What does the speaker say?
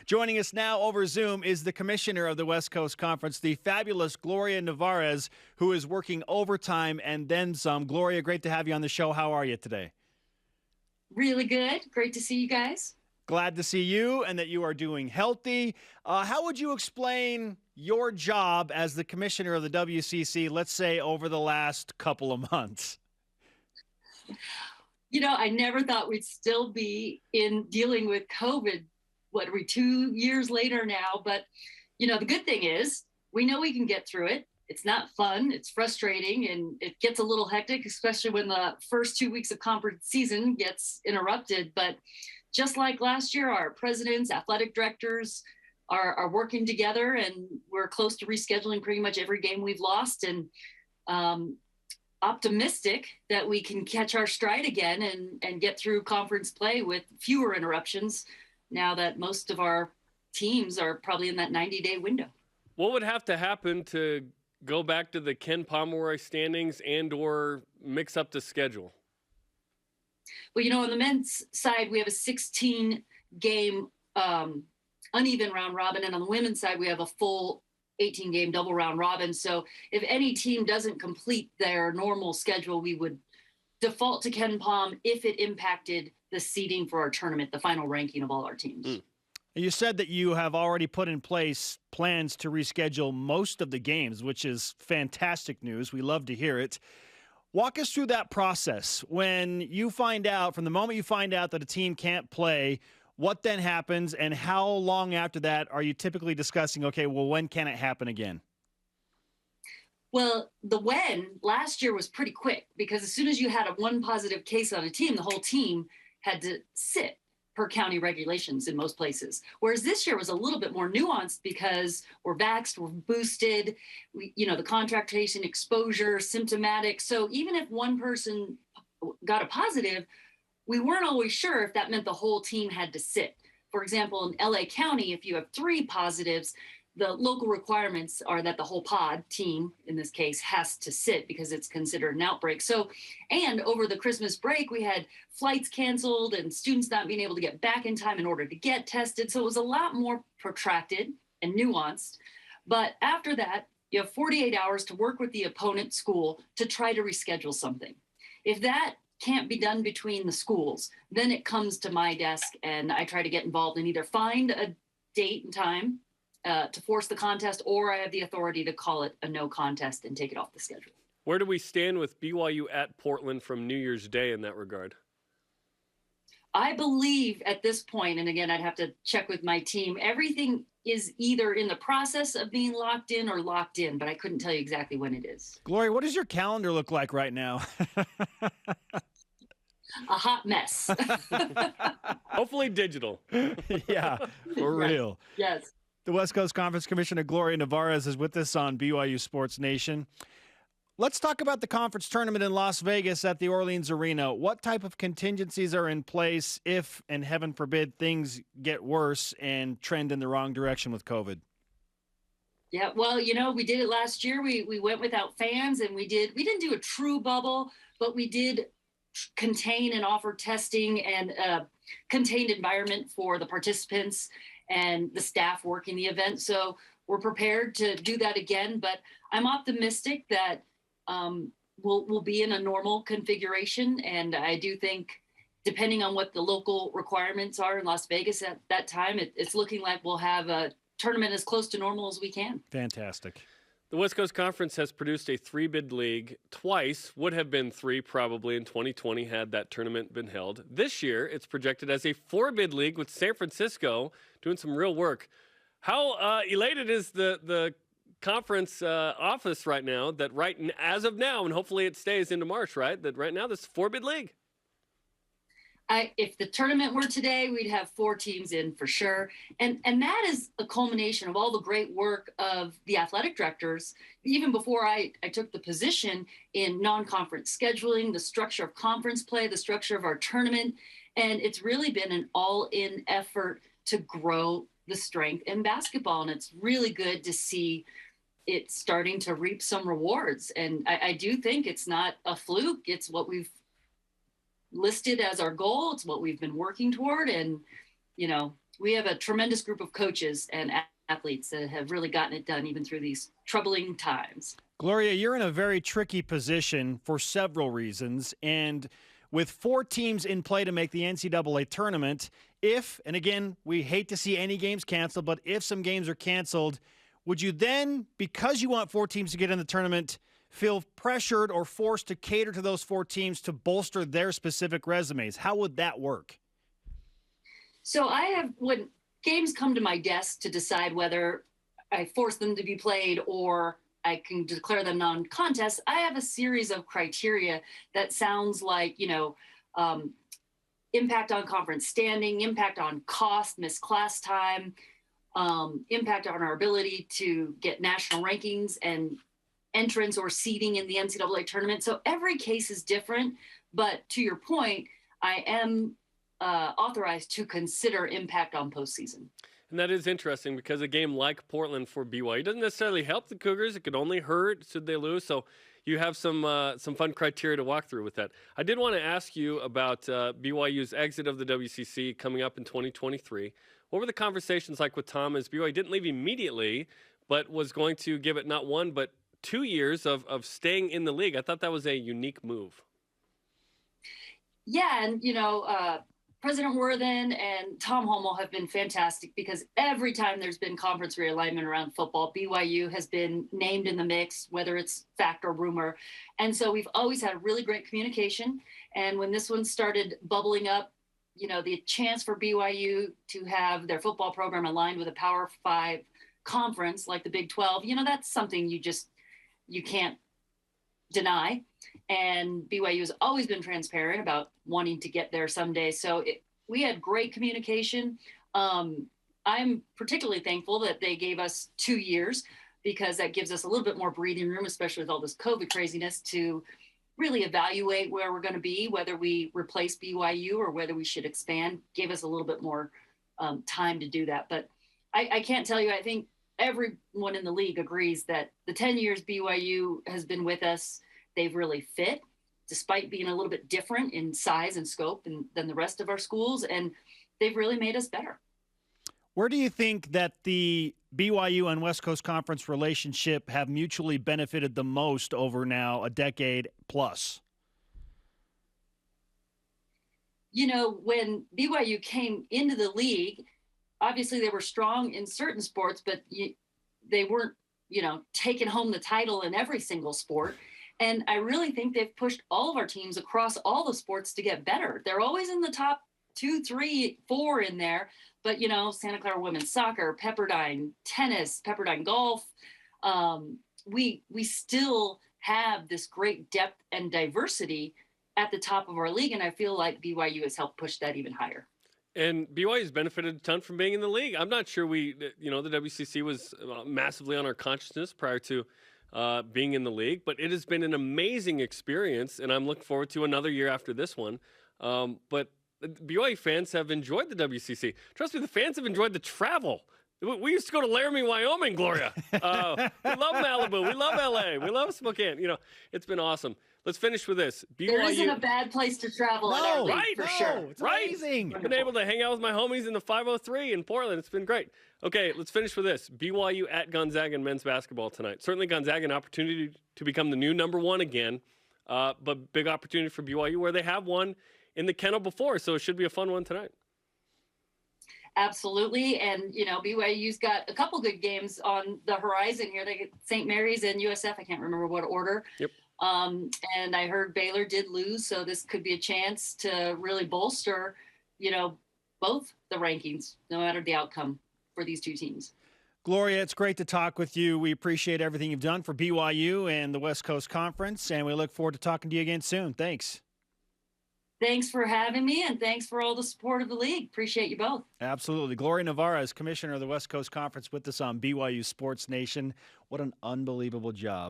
Joining us now over Zoom is the commissioner of the West Coast Conference, the fabulous Gloria Nevarez, who is working overtime and then some. Gloria, great to have you on the show. How are you today? Really good. Great to see you guys. Glad to see you and that you are doing healthy. How would you explain your job as the commissioner of the WCC, let's say, over the last couple of months? You know, I never thought we'd still be in dealing with COVID, what are we, 2 years later now? But, you know, the good thing is we know we can get through it. It's not fun. It's frustrating, and it gets a little hectic, especially when the first 2 weeks of conference season gets interrupted. But just like last year, our presidents, athletic directors are working together, and we're close to rescheduling pretty much every game we've lost, and optimistic that we can catch our stride again and get through conference play with fewer interruptions now that most of our teams are probably in that 90-day window. What would have to happen to go back to the Ken Pomeroy standings and or mix up the schedule? Well, you know, on the men's side, we have a 16-game uneven round robin, and on the women's side, we have a full 18-game double round robin. So if any team doesn't complete their normal schedule, we would default to Ken Pom if it impacted the seeding for our tournament, the final ranking of all our teams. You said that you have already put in place plans to reschedule most of the games, which is fantastic news. We love to hear it. Walk us through that process. When you find out, from the moment you find out that a team can't play, what then happens, and how long after that are you typically discussing, okay, well, when can it happen again? Well, the when last year was pretty quick, because as soon as you had a one positive case on a team, the whole team had to sit per county regulations in most places. Whereas this year was a little bit more nuanced because we're vaxxed, we're boosted, the contact tracing, exposure, symptomatic. So even if one person got a positive, we weren't always sure if that meant the whole team had to sit. For example, in LA County, if you have 3 positives, the local requirements are that the whole pod team, in this case, has to sit because it's considered an outbreak. So, and over the Christmas break, we had flights canceled and students not being able to get back in time in order to get tested. So it was a lot more protracted and nuanced. But after that, you have 48 hours to work with the opponent school to try to reschedule something. If that can't be done between the schools, then it comes to my desk and I try to get involved and either find a date and time to force the contest, or I have the authority to call it a no contest and take it off the schedule. Where do we stand with BYU at Portland from New Year's Day in that regard? I believe at this point, and again, I'd have to check with my team, everything is either in the process of being locked in or locked in, but I couldn't tell you exactly when it is. Gloria, what does your calendar look like right now? A hot mess. Hopefully digital. Yeah, for real. Yes. The West Coast Conference Commissioner Gloria Nevarez is with us on BYU Sports Nation. Let's talk about the conference tournament in Las Vegas at the Orleans Arena. What type of contingencies are in place if, and heaven forbid, things get worse and trend in the wrong direction with COVID? Yeah, well, we did it last year. We went without fans, and we didn't do a true bubble, but we did contain and offer testing and a contained environment for the participants and the staff working the event. So we're prepared to do that again, but I'm optimistic that we'll be in a normal configuration. And I do think, depending on what the local requirements are in Las Vegas at that time, it's looking like we'll have a tournament as close to normal as we can. Fantastic. The West Coast Conference has produced a 3-bid league twice, would have been 3 probably in 2020 had that tournament been held. This year, it's projected as a 4-bid league with San Francisco doing some real work. How elated is the conference office right now that as of now, and hopefully it stays into March, right, that right now this is a 4-bid league? If the tournament were today, we'd have 4 teams in for sure. And that is a culmination of all the great work of the athletic directors, even before I took the position, in non-conference scheduling, the structure of conference play, the structure of our tournament. And it's really been an all-in effort to grow the strength in basketball. And it's really good to see it starting to reap some rewards. And I do think it's not a fluke. It's what we've listed as our goal. It's what we've been working toward, and we have a tremendous group of coaches and athletes that have really gotten it done even through these troubling times. Gloria, you're in a very tricky position for several reasons. And with 4 teams in play to make the NCAA tournament, if, and again, we hate to see any games canceled, but if some games are canceled, would you then, because you want 4 teams to get in the tournament, feel pressured or forced to cater to those 4 teams to bolster their specific resumes? How would that work? So when games come to my desk to decide whether I force them to be played or I can declare them non-contest, I have a series of criteria that sounds like, impact on conference standing, impact on cost, missed class time, impact on our ability to get national rankings and entrance or seeding in the NCAA tournament. So every case is different, but to your point, I am authorized to consider impact on postseason. And that is interesting because a game like Portland for BYU doesn't necessarily help the Cougars. It could only hurt should they lose. So you have some fun criteria to walk through with that. I did want to ask you about BYU's exit of the WCC coming up in 2023. What were the conversations like with Tom as BYU didn't leave immediately, but was going to give it not 1 but 2 years of staying in the league? I thought that was a unique move. Yeah, and President Worthen and Tom Holmoe have been fantastic because every time there's been conference realignment around football, BYU has been named in the mix, whether it's fact or rumor. And so we've always had really great communication. And when this one started bubbling up, the chance for BYU to have their football program aligned with a Power 5 conference like the Big 12, that's something you can't deny. And BYU has always been transparent about wanting to get there someday. So we had great communication. I'm particularly thankful that they gave us 2 years because that gives us a little bit more breathing room, especially with all this COVID craziness, to really evaluate where we're going to be, whether we replace BYU or whether we should expand. Gave us a little bit more time to do that. But I can't tell you, I think everyone in the league agrees that the 10 years BYU has been with us, they've really fit, despite being a little bit different in size and scope than the rest of our schools, and they've really made us better. Where do you think that the BYU and West Coast Conference relationship have mutually benefited the most over now a decade plus? When BYU came into the league, obviously they were strong in certain sports, but they weren't, taking home the title in every single sport. And I really think they've pushed all of our teams across all the sports to get better. They're always in the top 2, 3, 4 in there. But, Santa Clara women's soccer, Pepperdine tennis, Pepperdine golf, we still have this great depth and diversity at the top of our league. And I feel like BYU has helped push that even higher. And BYU has benefited a ton from being in the league. I'm not sure the WCC was massively on our consciousness prior to being in the league, but it has been an amazing experience, and I'm looking forward to another year after this one. But BYU fans have enjoyed the WCC. Trust me, the fans have enjoyed the travel. We used to go to Laramie, Wyoming, Gloria. We love Malibu. We love LA. We love Spokane. It's been awesome. Let's finish with this. BYU, there isn't a bad place to travel in our league, for sure. It's amazing. I've been able to hang out with my homies in the 503 in Portland. It's been great. Okay, let's finish with this. BYU at Gonzaga in men's basketball tonight. Certainly Gonzaga an opportunity to become the new number 1 again, but big opportunity for BYU where they have won in the kennel before, so it should be a fun one tonight. Absolutely, and BYU's got a couple good games on the horizon here. They get St. Mary's and USF. I can't remember what order. Yep. And I heard Baylor did lose, so this could be a chance to really bolster, both the rankings, no matter the outcome for these 2 teams. Gloria, it's great to talk with you. We appreciate everything you've done for BYU and the West Coast Conference, and we look forward to talking to you again soon. Thanks. Thanks for having me, and thanks for all the support of the league. Appreciate you both. Absolutely. Gloria Nevarez, Commissioner of the West Coast Conference, with us on BYU Sports Nation. What an unbelievable job.